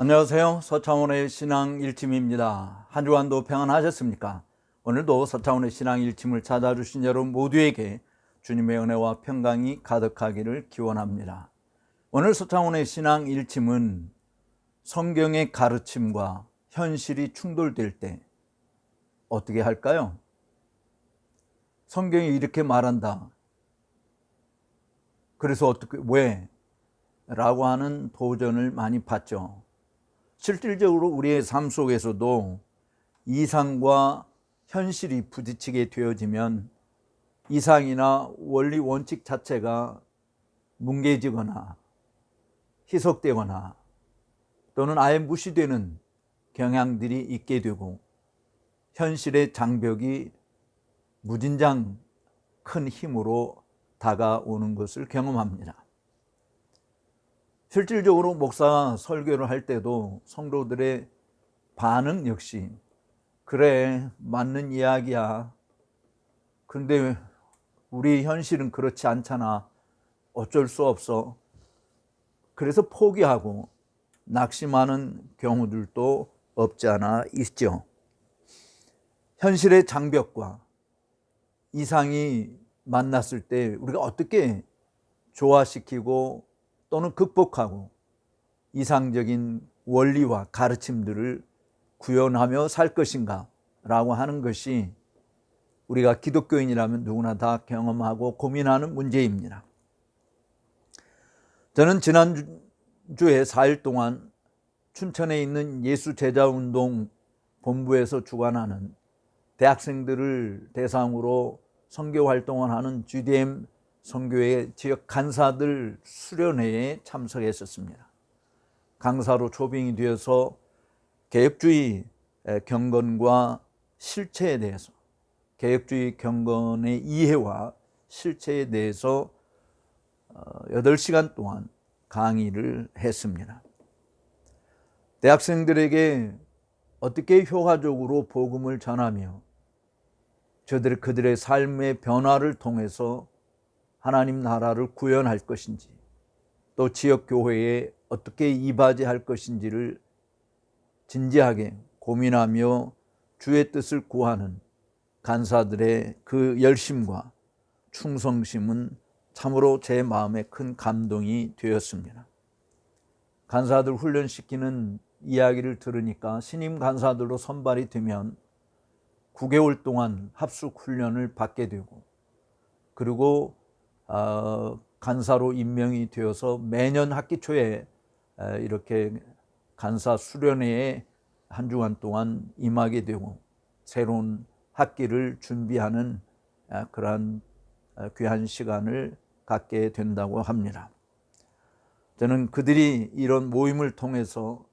안녕하세요. 서창원의 신앙 일침입니다. 한 주간도 평안하셨습니까? 오늘도 서창원의 신앙 일침을 찾아주신 여러분 모두에게 주님의 은혜와 평강이 가득하기를 기원합니다. 오늘 서창원의 신앙 일침은 성경의 가르침과 현실이 충돌될 때 어떻게 할까요? 성경이 이렇게 말한다. 그래서 어떻게, 왜? 라고 하는 도전을 많이 받죠. 실질적으로 우리의 삶 속에서도 이상과 현실이 부딪히게 되어지면 이상이나 원리 원칙 자체가 뭉개지거나 희석되거나 또는 아예 무시되는 경향들이 있게 되고 현실의 장벽이 무진장 큰 힘으로 다가오는 것을 경험합니다. 실질적으로 목사 설교를 할 때도 성도들의 반응 역시 그래, 맞는 이야기야. 그런데 우리 현실은 그렇지 않잖아. 어쩔 수 없어. 그래서 포기하고 낙심하는 경우들도 없지 않아 있죠. 현실의 장벽과 이상이 만났을 때 우리가 어떻게 조화시키고 또는 극복하고 이상적인 원리와 가르침들을 구현하며 살 것인가 라고 하는 것이 우리가 기독교인이라면 누구나 다 경험하고 고민하는 문제입니다. 저는 지난주에 4일 동안 춘천에 있는 예수제자운동 본부에서 주관하는 대학생들을 대상으로 선교활동을 하는 GDM 선교회 지역 간사들 수련회에 참석했었습니다. 강사로 초빙이 되어서 개혁주의 경건과 실체에 대해서, 개혁주의 경건의 이해와 실체에 대해서 8시간 동안 강의를 했습니다. 대학생들에게 어떻게 효과적으로 복음을 전하며 그들의 삶의 변화를 통해서 하나님 나라를 구현할 것인지, 또 지역교회에 어떻게 이바지할 것인지를 진지하게 고민하며 주의 뜻을 구하는 간사들의 그 열심과 충성심은 참으로 제 마음에 큰 감동이 되었습니다. 간사들 훈련시키는 이야기를 들으니까 신임 간사들로 선발이 되면 9개월 동안 합숙 훈련을 받게 되고, 그리고 간사로 임명이 되어서 매년 학기 초에 이렇게 간사 수련회에 한 주간 동안 임하게 되고 새로운 학기를 준비하는 그러한 귀한 시간을 갖게 된다고 합니다. 저는 그들이 이런 모임을 통해서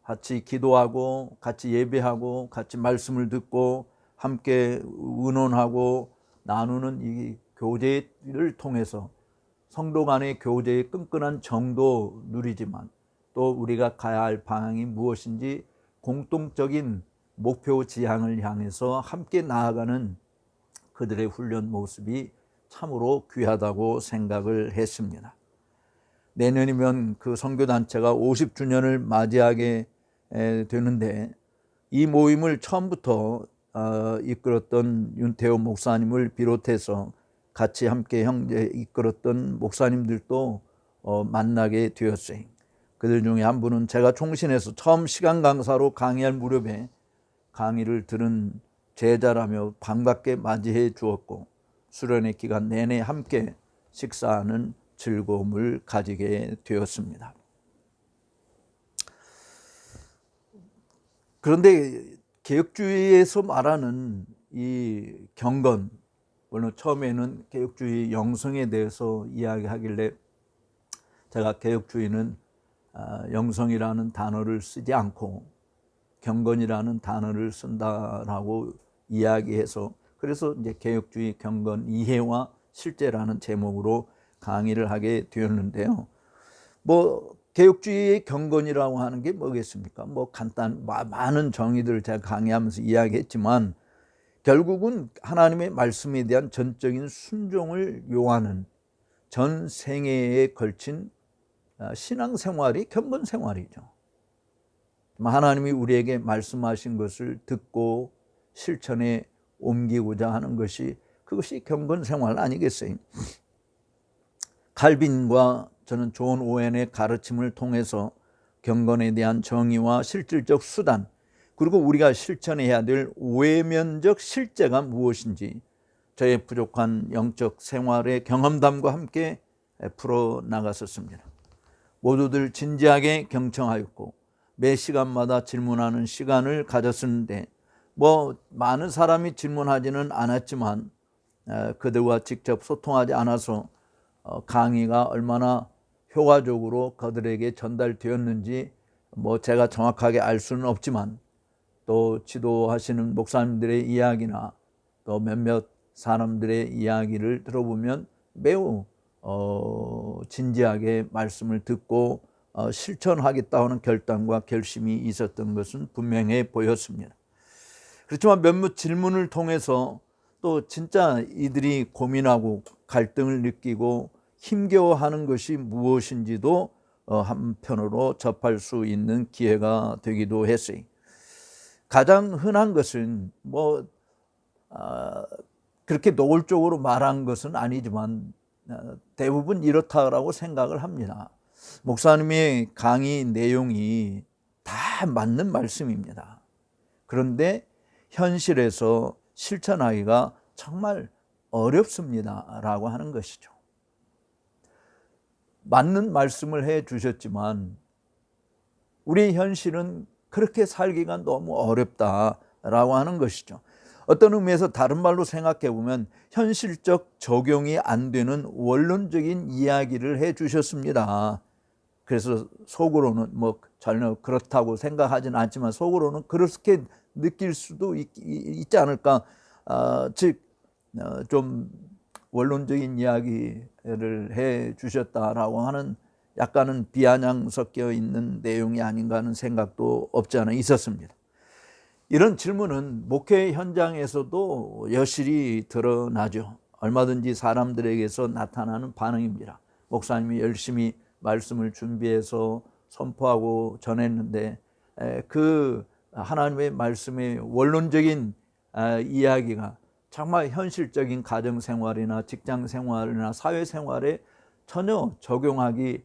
같이 기도하고 같이 예배하고 같이 말씀을 듣고 함께 의논하고 나누는 이 교제를 통해서 성도 간의 교제의 끈끈한 정도 누리지만 또 우리가 가야 할 방향이 무엇인지 공통적인 목표 지향을 향해서 함께 나아가는 그들의 훈련 모습이 참으로 귀하다고 생각을 했습니다. 내년이면 그 선교단체가 50주년을 맞이하게 되는데 이 모임을 처음부터 이끌었던 윤태호 목사님을 비롯해서 같이 함께 형제 이끌었던 목사님들도 만나게 되었어요. 그들 중에 한 분은 제가 총신에서 처음 시간 강사로 강의할 무렵에 강의를 들은 제자라며 반갑게 맞이해 주었고 수련회 기간 내내 함께 식사하는 즐거움을 가지게 되었습니다. 그런데 개혁주의에서 말하는 이 경건, 물론 처음에는 개혁주의 영성에 대해서 이야기하길래 제가 개혁주의는 영성이라는 단어를 쓰지 않고 경건이라는 단어를 쓴다라고 이야기해서 그래서 이제 개혁주의 경건 이해와 실제라는 제목으로 강의를 하게 되었는데요. 개혁주의의 경건이라고 하는 게 뭐겠습니까? 많은 정의들을 제가 강의하면서 이야기했지만 결국은 하나님의 말씀에 대한 전적인 순종을 요하는 전 생애에 걸친 신앙생활이 경건생활이죠. 하나님이 우리에게 말씀하신 것을 듣고 실천에 옮기고자 하는 것이, 그것이 경건 생활 아니겠어요? 칼빈과 저는 존 오웬의 가르침을 통해서 경건에 대한 정의와 실질적 수단, 그리고 우리가 실천해야 될 외면적 실제가 무엇인지 저의 부족한 영적 생활의 경험담과 함께 풀어나갔었습니다. 모두들 진지하게 경청하였고 매 시간마다 질문하는 시간을 가졌었는데, 많은 사람이 질문하지는 않았지만 그들과 직접 소통하지 않아서 강의가 얼마나 효과적으로 그들에게 전달되었는지 제가 정확하게 알 수는 없지만, 또 지도하시는 목사님들의 이야기나 또 몇몇 사람들의 이야기를 들어보면 매우 진지하게 말씀을 듣고 실천하겠다 하는 결단과 결심이 있었던 것은 분명해 보였습니다. 그렇지만 몇몇 질문을 통해서 또 진짜 이들이 고민하고 갈등을 느끼고 힘겨워하는 것이 무엇인지도 한편으로 접할 수 있는 기회가 되기도 했어요. 가장 흔한 것은 그렇게 노골적으로 말한 것은 아니지만 대부분 이렇다라고 생각을 합니다. 목사님의 강의 내용이 다 맞는 말씀입니다. 그런데 현실에서 실천하기가 정말 어렵습니다 라고 하는 것이죠. 맞는 말씀을 해 주셨지만 우리 현실은 그렇게 살기가 너무 어렵다라고 하는 것이죠. 어떤 의미에서 다른 말로 생각해 보면 현실적 적용이 안 되는 원론적인 이야기를 해 주셨습니다. 그래서 속으로는 전혀 그렇다고 생각하지는 않지만 속으로는 그렇게 느낄 수도 있지 않을까. 즉 좀 원론적인 이야기를 해 주셨다라고 하는 약간은 비아냥 섞여 있는 내용이 아닌가 하는 생각도 없지 않아 있었습니다. 이런 질문은 목회 현장에서도 여실히 드러나죠. 얼마든지 사람들에게서 나타나는 반응입니다. 목사님이 열심히 말씀을 준비해서 선포하고 전했는데 그 하나님의 말씀의 원론적인 이야기가 정말 현실적인 가정생활이나 직장생활이나 사회생활에 전혀 적용하기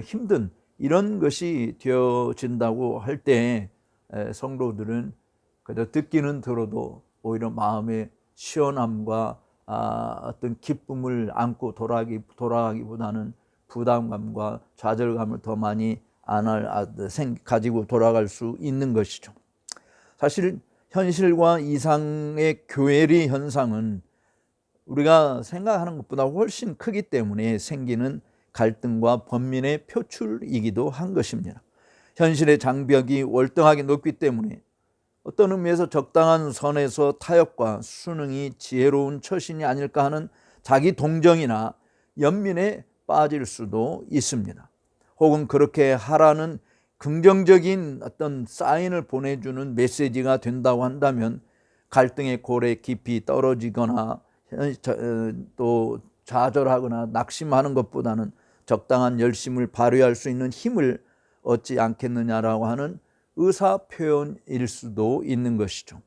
힘든 이런 것이 되어진다고 할 때 성도들은 그저 듣기는 들어도 오히려 마음의 시원함과 어떤 기쁨을 안고 돌아가기보다는 부담감과 좌절감을 더 많이 가지고 돌아갈 수 있는 것이죠. 사실 현실과 이상의 교회리 현상은 우리가 생각하는 것보다 훨씬 크기 때문에 생기는 갈등과 번민의 표출이기도 한 것입니다. 현실의 장벽이 월등하게 높기 때문에 어떤 의미에서 적당한 선에서 타협과 순응이 지혜로운 처신이 아닐까 하는 자기 동정이나 연민에 빠질 수도 있습니다. 혹은 그렇게 하라는 긍정적인 어떤 사인을 보내주는 메시지가 된다고 한다면 갈등의 골에 깊이 떨어지거나 또 좌절하거나 낙심하는 것보다는 적당한 열심을 발휘할 수 있는 힘을 얻지 않겠느냐라고 하는 의사 표현일 수도 있는 것이죠.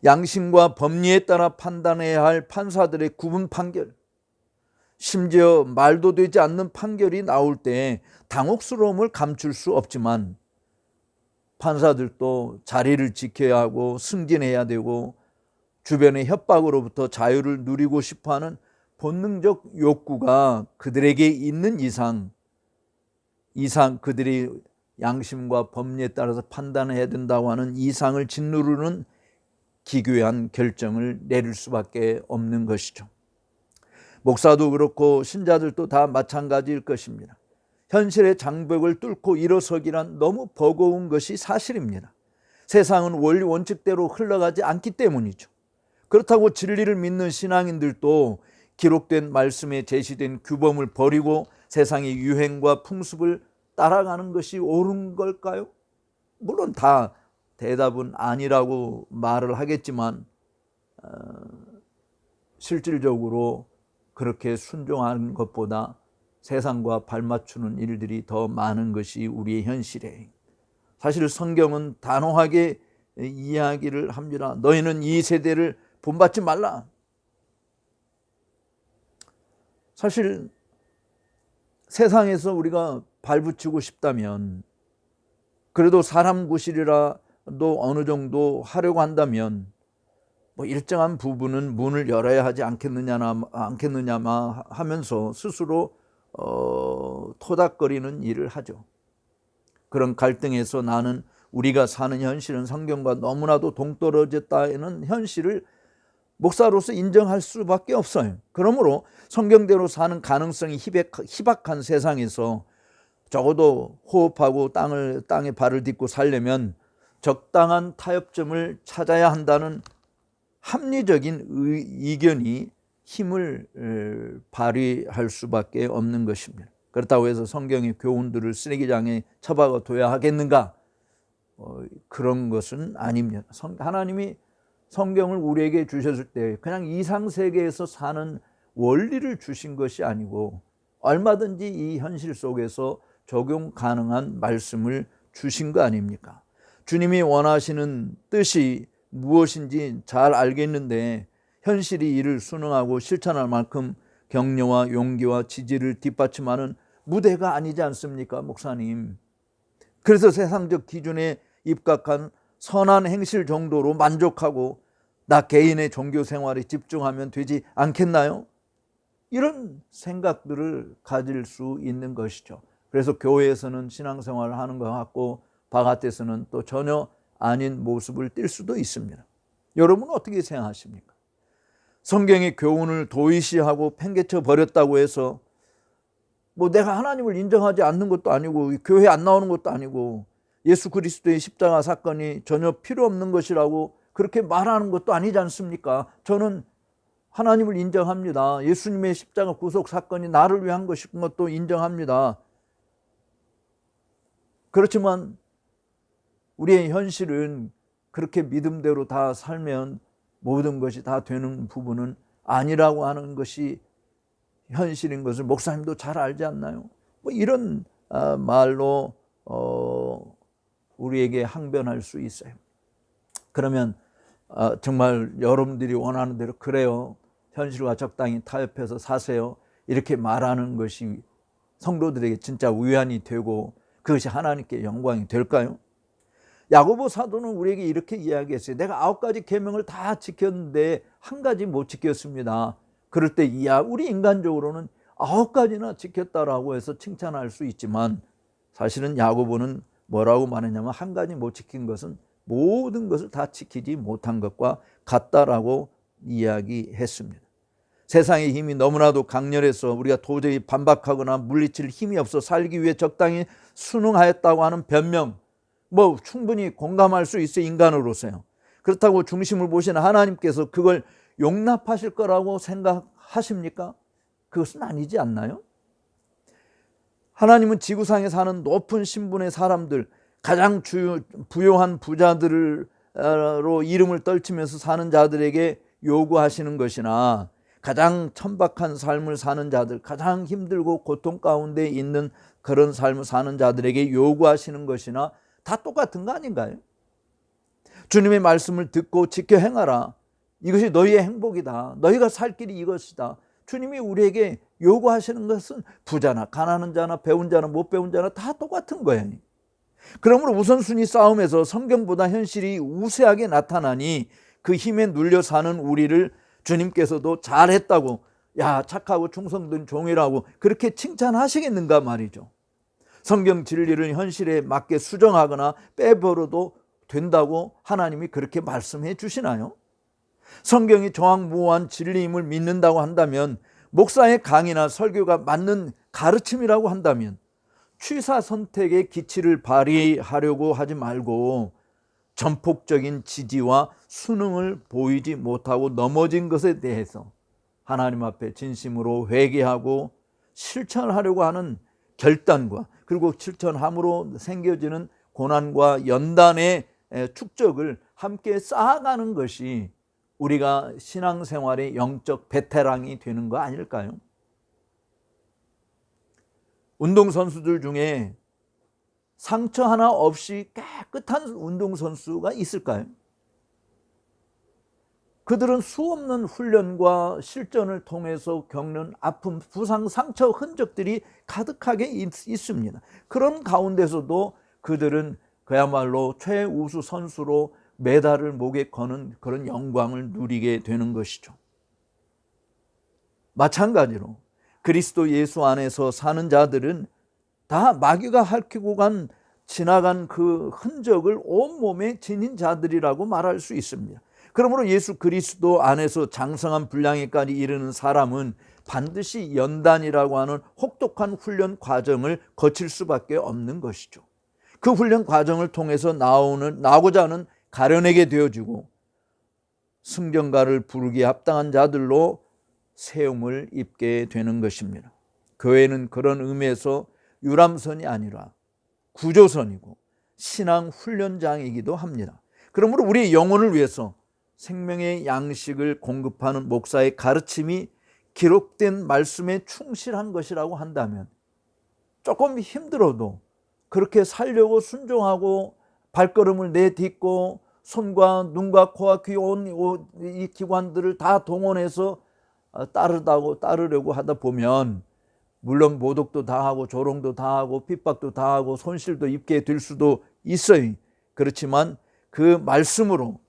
양심과 법리에 따라 판단해야 할 판사들의 구분 판결, 심지어 말도 되지 않는 판결이 나올 때 당혹스러움을 감출 수 없지만 판사들도 자리를 지켜야 하고 승진해야 되고 주변의 협박으로부터 자유를 누리고 싶어하는 본능적 욕구가 그들에게 있는 이상 그들이 양심과 법리에 따라서 판단해야 된다고 하는 이상을 짓누르는 기괴한 결정을 내릴 수밖에 없는 것이죠. 목사도 그렇고 신자들도 다 마찬가지일 것입니다. 현실의 장벽을 뚫고 일어서기란 너무 버거운 것이 사실입니다. 세상은 원리 원칙대로 흘러가지 않기 때문이죠. 그렇다고 진리를 믿는 신앙인들도 기록된 말씀에 제시된 규범을 버리고 세상의 유행과 풍습을 따라가는 것이 옳은 걸까요? 물론 다 대답은 아니라고 말을 하겠지만 실질적으로 그렇게 순종하는 것보다 세상과 발맞추는 일들이 더 많은 것이 우리의 현실이에요. 사실 성경은 단호하게 이야기를 합니다. 너희는 이 세대를 본받지 말라. 사실 세상에서 우리가 발붙이고 싶다면, 그래도 사람 구실이라도 어느 정도 하려고 한다면 뭐 일정한 부분은 문을 열어야 하지 않겠느냐마 하면서 스스로 토닥거리는 일을 하죠. 그런 갈등에서 나는 우리가 사는 현실은 성경과 너무나도 동떨어졌다는 현실을 목사로서 인정할 수밖에 없어요. 그러므로 성경대로 사는 가능성이 희박한 세상에서 적어도 호흡하고 땅에 발을 딛고 살려면 적당한 타협점을 찾아야 한다는 합리적인 의견이 힘을 발휘할 수밖에 없는 것입니다. 그렇다고 해서 성경의 교훈들을 쓰레기장에 처박아 둬야 하겠는가? 그런 것은 아닙니다. 하나님이 성경을 우리에게 주셨을 때 그냥 이상세계에서 사는 원리를 주신 것이 아니고 얼마든지 이 현실 속에서 적용 가능한 말씀을 주신 거 아닙니까? 주님이 원하시는 뜻이 무엇인지 잘 알겠는데 현실이 이를 순응하고 실천할 만큼 격려와 용기와 지지를 뒷받침하는 무대가 아니지 않습니까, 목사님? 그래서 세상적 기준에 입각한 선한 행실 정도로 만족하고 나 개인의 종교 생활에 집중하면 되지 않겠나요? 이런 생각들을 가질 수 있는 것이죠. 그래서 교회에서는 신앙생활을 하는 것 같고 바깥에서는 또 전혀 아닌 모습을 띌 수도 있습니다. 여러분은 어떻게 생각하십니까? 성경의 교훈을 도의시하고 팽개쳐 버렸다고 해서 뭐 내가 하나님을 인정하지 않는 것도 아니고 교회 안 나오는 것도 아니고 예수 그리스도의 십자가 사건이 전혀 필요 없는 것이라고 그렇게 말하는 것도 아니지 않습니까? 저는 하나님을 인정합니다. 예수님의 십자가 구속 사건이 나를 위한 것인 것도 인정합니다. 그렇지만 우리의 현실은 그렇게 믿음대로 다 살면 모든 것이 다 되는 부분은 아니라고 하는 것이 현실인 것을 목사님도 잘 알지 않나요? 뭐 이런 말로 우리에게 항변할 수 있어요. 그러면 정말 여러분들이 원하는 대로 그래요, 현실과 적당히 타협해서 사세요, 이렇게 말하는 것이 성도들에게 진짜 위안이 되고 그것이 하나님께 영광이 될까요? 야고보 사도는 우리에게 이렇게 이야기했어요. 내가 9가지 계명을 다 지켰는데 한 가지 못 지켰습니다. 그럴 때 우리 인간적으로는 9가지나 지켰다라고 해서 칭찬할 수 있지만 사실은 야고보는 뭐라고 말했냐면 한 가지 못 지킨 것은 모든 것을 다 지키지 못한 것과 같다라고 이야기했습니다. 세상의 힘이 너무나도 강렬해서 우리가 도저히 반박하거나 물리칠 힘이 없어 살기 위해 적당히 순응하였다고 하는 변명, 뭐 충분히 공감할 수 있어요, 인간으로서요. 그렇다고 중심을 보시는 하나님께서 그걸 용납하실 거라고 생각하십니까? 그것은 아니지 않나요? 하나님은 지구상에 사는 높은 신분의 사람들, 가장 부유한 부자들로 이름을 떨치면서 사는 자들에게 요구하시는 것이나 가장 천박한 삶을 사는 자들, 가장 힘들고 고통 가운데 있는 그런 삶을 사는 자들에게 요구하시는 것이나 다 똑같은 거 아닌가요? 주님의 말씀을 듣고 지켜 행하라. 이것이 너희의 행복이다. 너희가 살 길이 이것이다. 주님이 우리에게 요구하시는 것은 부자나 가난한 자나 배운 자나 못 배운 자나 다 똑같은 거예요. 그러므로 우선순위 싸움에서 성경보다 현실이 우세하게 나타나니 그 힘에 눌려 사는 우리를 주님께서도 잘했다고, 야 착하고 충성된 종이라고 그렇게 칭찬하시겠는가 말이죠. 성경 진리를 현실에 맞게 수정하거나 빼버려도 된다고 하나님이 그렇게 말씀해 주시나요? 성경이 정확무한 진리임을 믿는다고 한다면, 목사의 강의나 설교가 맞는 가르침이라고 한다면 취사 선택의 기치를 발휘하려고 하지 말고 전폭적인 지지와 순응을 보이지 못하고 넘어진 것에 대해서 하나님 앞에 진심으로 회개하고 실천하려고 하는 결단과, 그리고 실천함으로 생겨지는 고난과 연단의 축적을 함께 쌓아가는 것이 우리가 신앙생활의 영적 베테랑이 되는 거 아닐까요? 운동선수들 중에 상처 하나 없이 깨끗한 운동선수가 있을까요? 그들은 수없는 훈련과 실전을 통해서 겪는 아픔, 부상, 상처 흔적들이 가득하게 있습니다. 그런 가운데서도 그들은 그야말로 최우수 선수로 메달을 목에 거는 그런 영광을 누리게 되는 것이죠. 마찬가지로 그리스도 예수 안에서 사는 자들은 다 마귀가 핥히고 지나간 그 흔적을 온몸에 지닌 자들이라고 말할 수 있습니다. 그러므로 예수 그리스도 안에서 장성한 분량에까지 이르는 사람은 반드시 연단이라고 하는 혹독한 훈련 과정을 거칠 수밖에 없는 것이죠. 그 훈련 과정을 통해서 나오고자 하는 가련에게 되어지고 승전가를 부르기에 합당한 자들로 세움을 입게 되는 것입니다. 교회는 그런 의미에서 유람선이 아니라 구조선이고 신앙 훈련장이기도 합니다. 그러므로 우리의 영혼을 위해서 생명의 양식을 공급하는 목사의 가르침이 기록된 말씀에 충실한 것이라고 한다면 조금 힘들어도 그렇게 살려고 순종하고 발걸음을 내딛고 손과 눈과 코와 귀 온 이 기관들을 다 동원해서 따르려고 하다 보면 물론 모독도 당하고 조롱도 당하고 핍박도 당하고 손실도 입게 될 수도 있어요. 그렇지만 그 말씀으로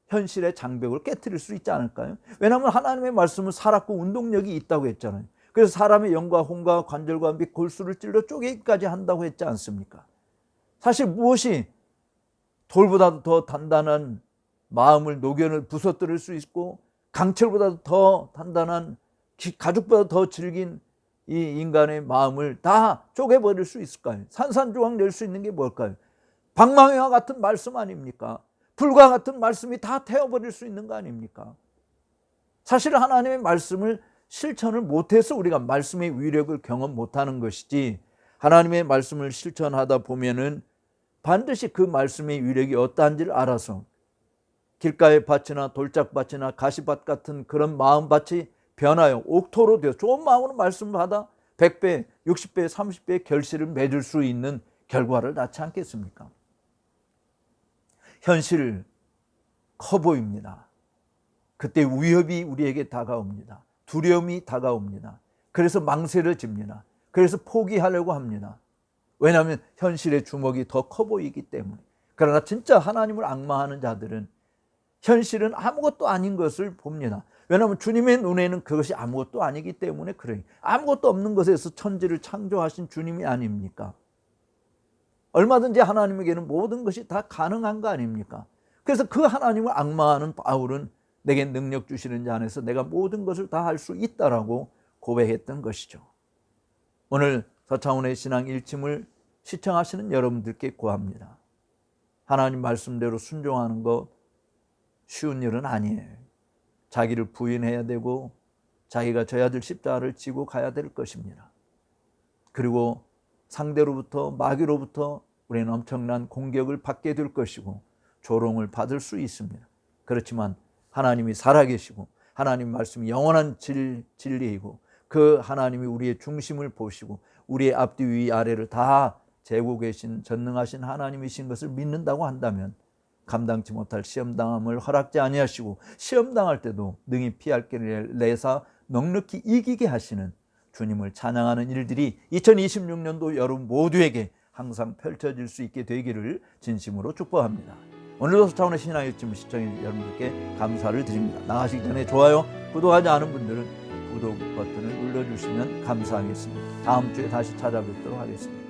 현실의 장벽을 깨트릴 수 있지 않을까요? 왜냐하면 하나님의 말씀은 살았고 운동력이 있다고 했잖아요. 그래서 사람의 영과 혼과 관절과 및 골수를 찔러 쪼개기까지 한다고 했지 않습니까? 사실 무엇이 돌보다도 더 단단한 마음을 노견을 부서뜨릴 수 있고 강철보다도 더 단단한 가죽보다 더 질긴 이 인간의 마음을 다 쪼개버릴 수 있을까요? 산산조각 낼 수 있는 게 뭘까요? 방망이와 같은 말씀 아닙니까? 불과 같은 말씀이 다 태워버릴 수 있는 거 아닙니까? 사실 하나님의 말씀을 실천을 못해서 우리가 말씀의 위력을 경험 못하는 것이지, 하나님의 말씀을 실천하다 보면은 반드시 그 말씀의 위력이 어떠한지를 알아서 길가의 밭이나 돌짝밭이나 가시밭 같은 그런 마음밭이 변하여 옥토로 되어 좋은 마음으로 말씀을 받아 100배, 60배, 30배의 결실을 맺을 수 있는 결과를 낳지 않겠습니까? 현실 커 보입니다. 그때 위협이 우리에게 다가옵니다. 두려움이 다가옵니다. 그래서 망설여집니다. 그래서 포기하려고 합니다. 왜냐하면 현실의 주먹이 더 커 보이기 때문에. 그러나 진짜 하나님을 앙망하는 자들은 현실은 아무것도 아닌 것을 봅니다. 왜냐하면 주님의 눈에는 그것이 아무것도 아니기 때문에 그래요. 아무것도 없는 것에서 천지를 창조하신 주님이 아닙니까? 얼마든지 하나님에게는 모든 것이 다 가능한 거 아닙니까? 그래서 그 하나님을 앙망하는 바울은 내게 능력 주시는 자 안에서 내가 모든 것을 다 할 수 있다라고 고백했던 것이죠. 오늘 서창훈의 신앙 일침을 시청하시는 여러분들께 고합니다. 하나님 말씀대로 순종하는 거 쉬운 일은 아니에요. 자기를 부인해야 되고 자기가 져야 될 십자가를 지고 가야 될 것입니다. 그리고 상대로부터 마귀로부터 우리는 엄청난 공격을 받게 될 것이고 조롱을 받을 수 있습니다. 그렇지만 하나님이 살아계시고 하나님 말씀이 영원한 진리이고 그 하나님이 우리의 중심을 보시고 우리의 앞뒤 위아래를 다 재고 계신 전능하신 하나님이신 것을 믿는다고 한다면 감당치 못할 시험당함을 허락지 아니하시고 시험당할 때도 능히 피할 길을 내사 넉넉히 이기게 하시는 주님을 찬양하는 일들이 2026년도 여러분 모두에게 항상 펼쳐질 수 있게 되기를 진심으로 축복합니다. 오늘도 서창훈의 신앙 일침을 시청해 여러분들께 감사를 드립니다. 나가시기 전에 좋아요, 구독하지 않은 분들은 구독 버튼을 눌러주시면 감사하겠습니다. 다음 주에 다시 찾아뵙도록 하겠습니다.